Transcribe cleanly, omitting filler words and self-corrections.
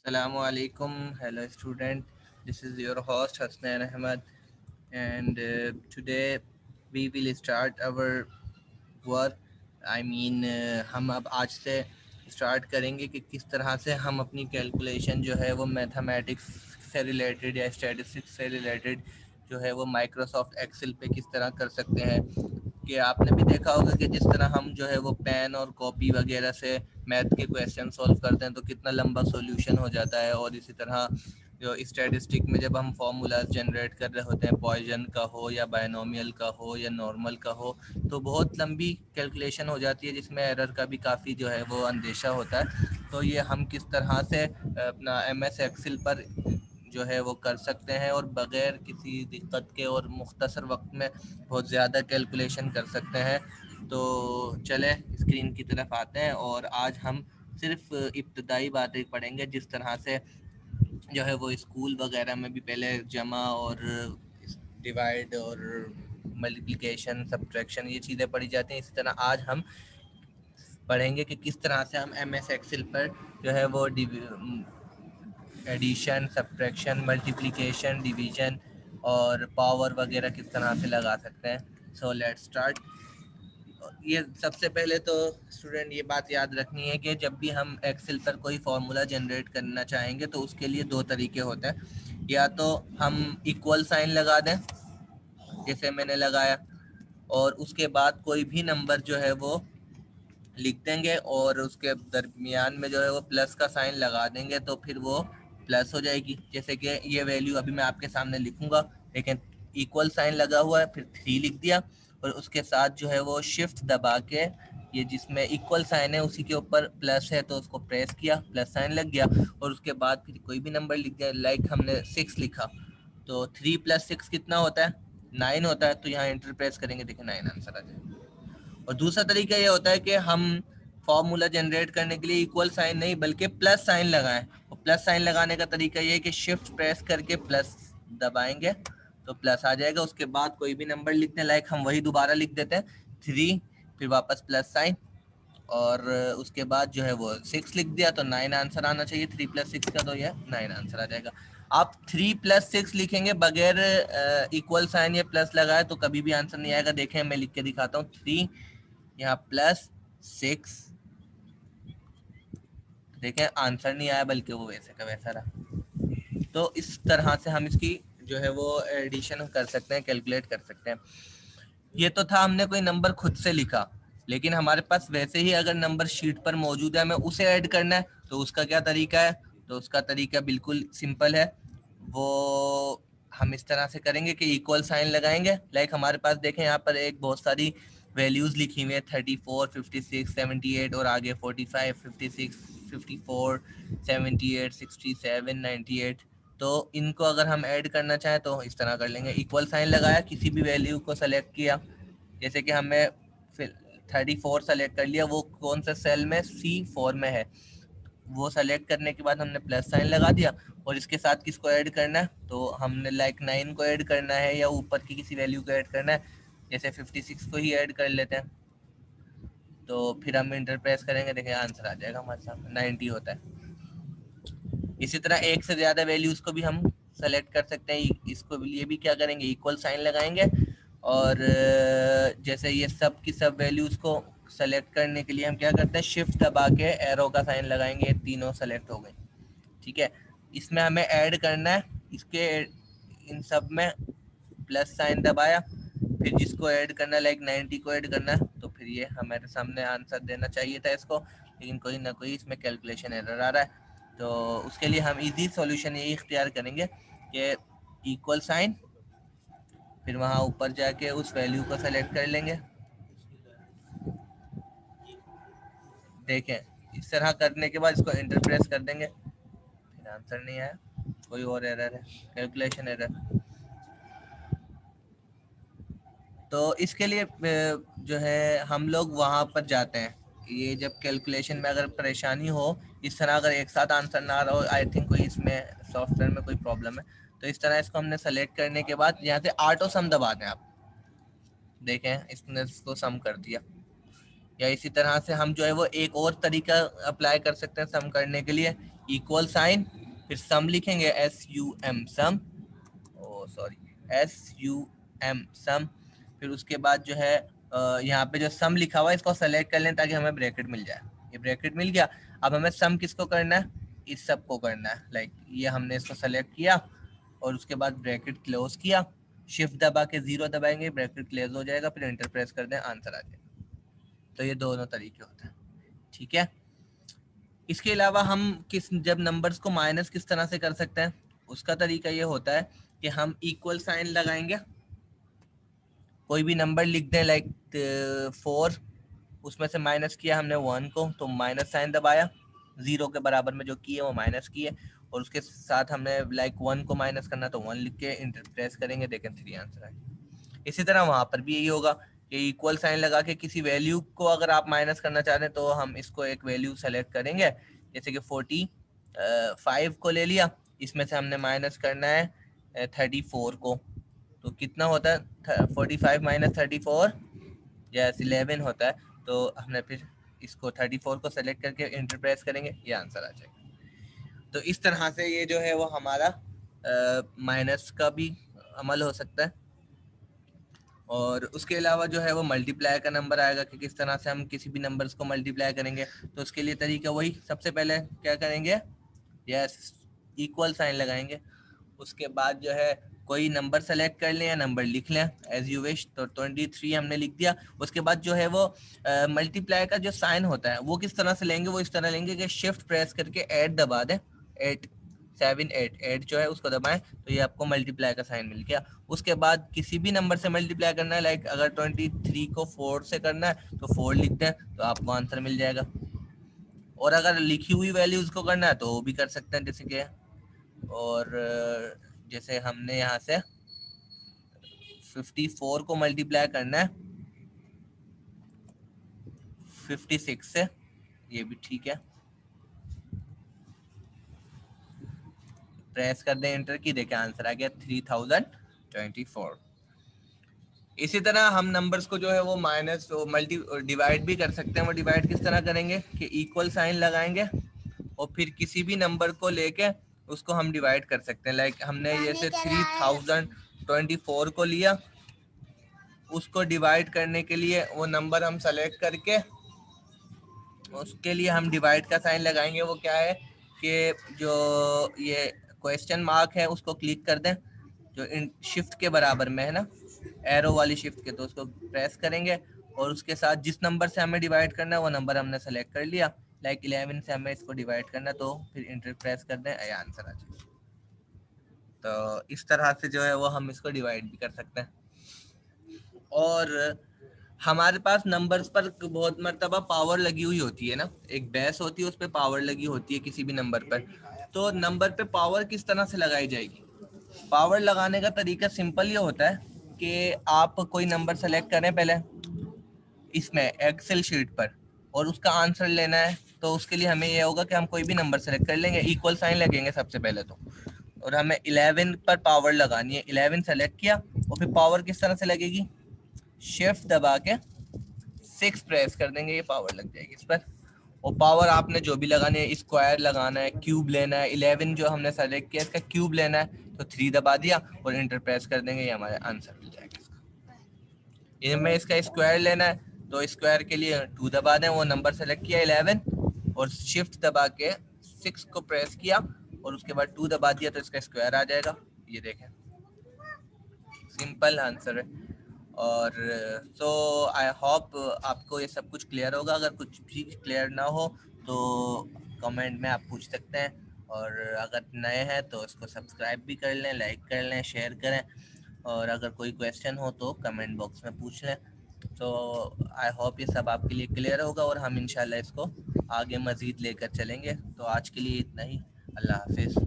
Assalamualaikum. Hello, student. This is your host Hasnain Ahmed, and today we will start our work हम अब आज से start करेंगे कि किस तरह से हम अपनी कैलकुलेशन जो है वो मैथमेटिक्स से रिलेटेड या स्टैटिस्टिक्स से रिलेटेड जो है वो माइक्रोसॉफ्ट एक्सेल पे किस तरह कर सकते हैं। कि आपने भी देखा होगा कि जिस तरह हम जो है वो पेन और कॉपी वगैरह से मैथ के क्वेश्चन सॉल्व करते हैं तो कितना लंबा सॉल्यूशन हो जाता है, और इसी तरह जो स्टैटिस्टिक में जब हम फार्मूलाज जनरेट कर रहे होते हैं, पॉइजन का हो या बायनोमियल का हो या नॉर्मल का हो, तो बहुत लंबी कैलकुलेशन हो जाती है जिसमें एरर का भी काफ़ी जो है वो अंदेशा होता है। तो ये हम किस तरह से अपना एम एस एक्सेल पर जो है वो कर सकते हैं और बग़ैर किसी दिक्कत के और मुख्तसर वक्त में बहुत ज़्यादा कैलकुलेशन कर सकते हैं। तो चले स्क्रीन की तरफ आते हैं और आज हम सिर्फ इब्तदाई बातें पढ़ेंगे, जिस तरह से जो है वो स्कूल वगैरह में भी पहले जमा और डिवाइड और मल्टीप्लिकेशन सब्ट्रैक्शन ये चीज़ें पढ़ी जाती हैं। इसी तरह आज हम पढ़ेंगे कि किस तरह से हम एम एस एक्सेल पर जो है वो एडिशन सब्ट्रैक्शन मल्टीप्लिकेशन डिवीजन और पावर वगैरह किस तरह से लगा सकते हैं। So let's start. ये सबसे पहले तो स्टूडेंट ये बात याद रखनी है कि जब भी हम एक्सेल पर कोई फार्मूला जनरेट करना चाहेंगे तो उसके लिए दो तरीके होते हैं। या तो हम इक्वल साइन लगा दें जैसे मैंने लगाया, और उसके बाद कोई भी नंबर जो है वो लिख देंगे और उसके दरमियान में जो है वो प्लस का साइन लगा देंगे तो फिर वो प्लस हो जाएगी। जैसे कि ये वैल्यू अभी मैं आपके सामने लिखूंगा, लेकिन इक्वल साइन लगा हुआ है, फिर 3 लिख दिया और उसके साथ जो है वो शिफ्ट दबा के ये जिसमें इक्वल साइन है उसी के ऊपर प्लस है तो उसको प्रेस किया, प्लस साइन लग गया, और उसके बाद फिर कोई भी नंबर लिख दिया। लाइक हमने 6 लिखा तो 3 + 6 कितना होता है, 9 होता है। तो यहाँ इंटर प्रेस करेंगे, देखिए 9 आंसर आ जाएगा। और दूसरा तरीका ये होता है कि हम फॉर्मूला जनरेट करने के लिए इक्वल साइन नहीं बल्कि प्लस साइन लगाएं। और प्लस साइन लगाने का तरीका ये है कि शिफ्ट प्रेस करके प्लस दबाएंगे तो प्लस आ जाएगा। उसके बाद कोई भी नंबर लिखते हैं, लाइक हम वही दोबारा लिख देते हैं 3, फिर वापस प्लस साइन, और उसके बाद जो है वो 6 लिख दिया तो 9 आंसर आना चाहिए। 3 + 6 का तो ये 9 आंसर आ जाएगा। आप 3 + 6 लिखेंगे बगैर इक्वल साइन या प्लस लगाए तो कभी भी आंसर नहीं आएगा। देखें मैं लिख के दिखाता हूँ, 3 यहाँ +6, देखें आंसर नहीं आया बल्कि वो वैसे का वैसा रहा। तो इस तरह से हम इसकी जो है वो एडिशन कर सकते हैं, कैलकुलेट कर सकते हैं। ये तो था हमने कोई नंबर खुद से लिखा, लेकिन हमारे पास वैसे ही अगर नंबर शीट पर मौजूद है, हमें उसे ऐड करना है तो उसका क्या तरीका है। तो उसका तरीका बिल्कुल सिंपल है। वो हम इस तरह से करेंगे कि इक्वल साइन लगाएंगे। लाइक हमारे पास देखें यहाँ पर एक बहुत सारी वैल्यूज लिखी हुई है, 34, 56, 78 और आगे 45, 56, 54, 78, 67, 98। तो इनको अगर हम ऐड करना चाहें तो इस तरह कर लेंगे, इक्वल साइन लगाया, किसी भी वैल्यू को सेलेक्ट किया, जैसे कि हमें फिर 34 सेलेक्ट कर लिया, वो कौन सा सेल में, C4 में है। वो सेलेक्ट करने के बाद हमने प्लस साइन लगा दिया और इसके साथ किसको ऐड करना है, तो हमने लाइक 9 को ऐड करना है या ऊपर की किसी वैल्यू को ऐड करना है, जैसे 56 को ही ऐड कर लेते हैं। तो फिर हम इंटर प्रेस करेंगे, देखिए आंसर आ जाएगा हमारे सामने 90 होता है। इसी तरह एक से ज़्यादा वैल्यूज़ को भी हम सेलेक्ट कर सकते हैं। इसको लिए भी क्या करेंगे, इक्वल साइन लगाएंगे और जैसे ये सब की सब वैल्यूज़ को सेलेक्ट करने के लिए हम क्या करते हैं, शिफ्ट दबा के एरो का साइन लगाएंगे, ये तीनों सेलेक्ट हो गई। ठीक है, इसमें हमें ऐड करना है, इसके इन सब में प्लस साइन दबाया, फिर जिसको ऐड करना है लाइक 90 को ऐड करना है, तो फिर ये हमारे सामने आंसर देना चाहिए था इसको, लेकिन कोई ना कोई इसमें कैलकुलेशन एरर आ रहा है। तो उसके लिए हम इजी सॉल्यूशन यही इख्तियार करेंगे कि इक्वल साइन, फिर वहाँ ऊपर जाके उस वैल्यू को सेलेक्ट कर लेंगे। देखें इस तरह करने के बाद इसको इंटर प्रेस कर देंगे, फिर आंसर नहीं आया, कोई और एरर है, कैलकुलेशन एरर। तो इसके लिए जो है हम लोग वहाँ पर जाते हैं। ये जब कैलकुलेशन में अगर परेशानी हो, इस तरह अगर एक साथ आंसर ना रहा हो, आई थिंक कोई इसमें सॉफ्टवेयर में कोई प्रॉब्लम है। तो इस तरह इसको हमने सेलेक्ट करने के बाद यहाँ से ऑटो सम दबा दें आप, देखें इसने इसको सम कर दिया। या इसी तरह से हम जो है वो एक और तरीका अप्लाई कर सकते हैं सम करने के लिए, इक्वल साइन, फिर सम लिखेंगे SUM सम, ओ सॉरी SUM सम। फिर उसके बाद जो है यहाँ पे जो सम लिखा हुआ है इसको सेलेक्ट कर लें ताकि हमें ब्रैकेट मिल जाए। ये ब्रैकेट मिल गया। अब हमें सम किसको करना है, इस सब को करना है। लाइक ये हमने इसको सेलेक्ट किया और उसके बाद ब्रैकेट क्लोज किया, शिफ्ट दबा के 0 दबाएंगे, ब्रैकेट क्लोज हो जाएगा, फिर एंटर प्रेस कर दें, आंसर आ जाएगा। तो ये दोनों तरीके होते हैं, ठीक है। इसके अलावा हम जब नंबर्स को माइनस किस तरह से कर सकते हैं, उसका तरीका ये होता है कि हम इक्वल साइन लगाएंगे, कोई भी नंबर लिख दें, लाइक 4, उसमें से माइनस किया हमने 1 को, तो माइनस साइन दबाया, 0 के बराबर में जो की है वो माइनस की है, और उसके साथ हमने लाइक 1 को माइनस करना तो 1 लिख के इंटर प्रेस करेंगे, देखें 3 आंसर आए। इसी तरह वहाँ पर भी यही होगा कि इक्वल साइन लगा के किसी वैल्यू को अगर आप माइनस करना चाहते हैं तो हम इसको एक वैल्यू सेलेक्ट करेंगे, जैसे कि 45 को ले लिया, इसमें से हमने माइनस करना है 34 को, तो कितना होता है 45 माइनस 34, यस 11 होता है। तो हमने फिर इसको 34 को सेलेक्ट करके इंटर प्रेस करेंगे, ये आंसर आ जाएगा। तो इस तरह से ये जो है वो हमारा माइनस का भी अमल हो सकता है। और उसके अलावा जो है वो मल्टीप्लाई का नंबर आएगा कि किस तरह से हम किसी भी नंबर्स को मल्टीप्लाई करेंगे। तो उसके लिए तरीका वही, सबसे पहले क्या करेंगे, यस इक्वल साइन लगाएंगे, उसके बाद जो है कोई नंबर सेलेक्ट कर लें या नंबर लिख लें एज यू विश। तो 23 हमने लिख दिया। उसके बाद जो है वो मल्टीप्लाई का जो साइन होता है वो किस तरह से लेंगे, वो इस तरह लेंगे कि शिफ्ट प्रेस करके 8 दबा दें, 8 7 8 8 जो है उसको दबाएं, तो ये आपको मल्टीप्लाई का साइन मिल गया। उसके बाद किसी भी नंबर से मल्टीप्लाई करना है, लाइक अगर 23 को 4 से करना है तो 4 लिख दें तो आपको आंसर मिल जाएगा। और अगर लिखी हुई वैल्यूज को करना है तो वो भी कर सकते हैं, जैसे कि और जैसे हमने यहाँ से 54 को मल्टीप्लाई करना है 56 से, ये भी ठीक है, प्रेस कर दें एंटर की, देखें आंसर आ गया 3024। इसी तरह हम नंबर्स को जो है वो माइनस मल्टी डिवाइड भी कर सकते हैं। वो डिवाइड किस तरह करेंगे कि इक्वल साइन लगाएंगे और फिर किसी भी नंबर को लेके उसको हम डिवाइड कर सकते हैं। लाइक हमने जैसे 3024 को लिया, उसको डिवाइड करने के लिए वो नंबर हम सेलेक्ट करके उसके लिए हम डिवाइड का साइन लगाएंगे। वो क्या है कि जो ये क्वेश्चन मार्क है उसको क्लिक कर दें, जो इन शिफ्ट के बराबर में है ना, एरो वाली शिफ्ट के, तो उसको प्रेस करेंगे और उसके साथ जिस नंबर से हमें डिवाइड करना है वो नंबर हमने सेलेक्ट कर लिया। लाइक 11 से हमें इसको डिवाइड करना है, तो फिर इंटर प्रेस कर दें, ये आंसर आ जाए। तो इस तरह से जो है वो हम इसको डिवाइड भी कर सकते हैं। और हमारे पास नंबर्स पर बहुत मर्तबा पावर लगी हुई होती है ना, एक बेस होती है उस पर पावर लगी होती है किसी भी नंबर पर। तो नंबर पे पावर किस तरह से लगाई जाएगी, पावर लगाने का तरीका सिंपल ये होता है कि आप कोई नंबर सेलेक्ट करें पहले इसमें एक्सेल शीट पर और उसका आंसर लेना है। तो उसके लिए हमें ये होगा कि हम कोई भी नंबर सेलेक्ट कर लेंगे, इक्वल साइन लगेंगे सबसे पहले तो, और हमें 11 पर पावर लगानी है। 11 सेलेक्ट किया और फिर पावर किस तरह से लगेगी, शिफ्ट दबा के 6 प्रेस कर देंगे, ये पावर लग जाएगी इस पर। और पावर आपने जो भी लगाने है, स्क्वायर लगाना है, क्यूब लेना है, 11 जो हमने सेलेक्ट किया इसका क्यूब लेना है तो 3 दबा दिया और इंटर प्रेस कर देंगे, ये हमारा आंसर मिल जाएगा इसका। इनमें इसका स्क्वायर लेना है तो स्क्वायर के लिए 2 दबा दें, वो नंबर सेलेक्ट किया 11 और शिफ्ट दबा के 6 को प्रेस किया और उसके बाद 2 दबा दिया तो इसका स्क्वायर आ जाएगा। ये देखें, सिंपल आंसर है। और सो आई होप आपको ये सब कुछ क्लियर होगा। अगर कुछ भी क्लियर ना हो तो कमेंट में आप पूछ सकते हैं, और अगर नए हैं तो इसको सब्सक्राइब भी कर लें, लाइक कर लें, शेयर करें, और अगर कोई क्वेश्चन हो तो कमेंट बॉक्स में पूछ लें। तो आई होप ये सब आपके लिए क्लियर होगा और हम इंशाल्लाह इसको आगे मज़ीद लेकर चलेंगे। तो आज के लिए इतना ही, अल्लाह हाफिज़।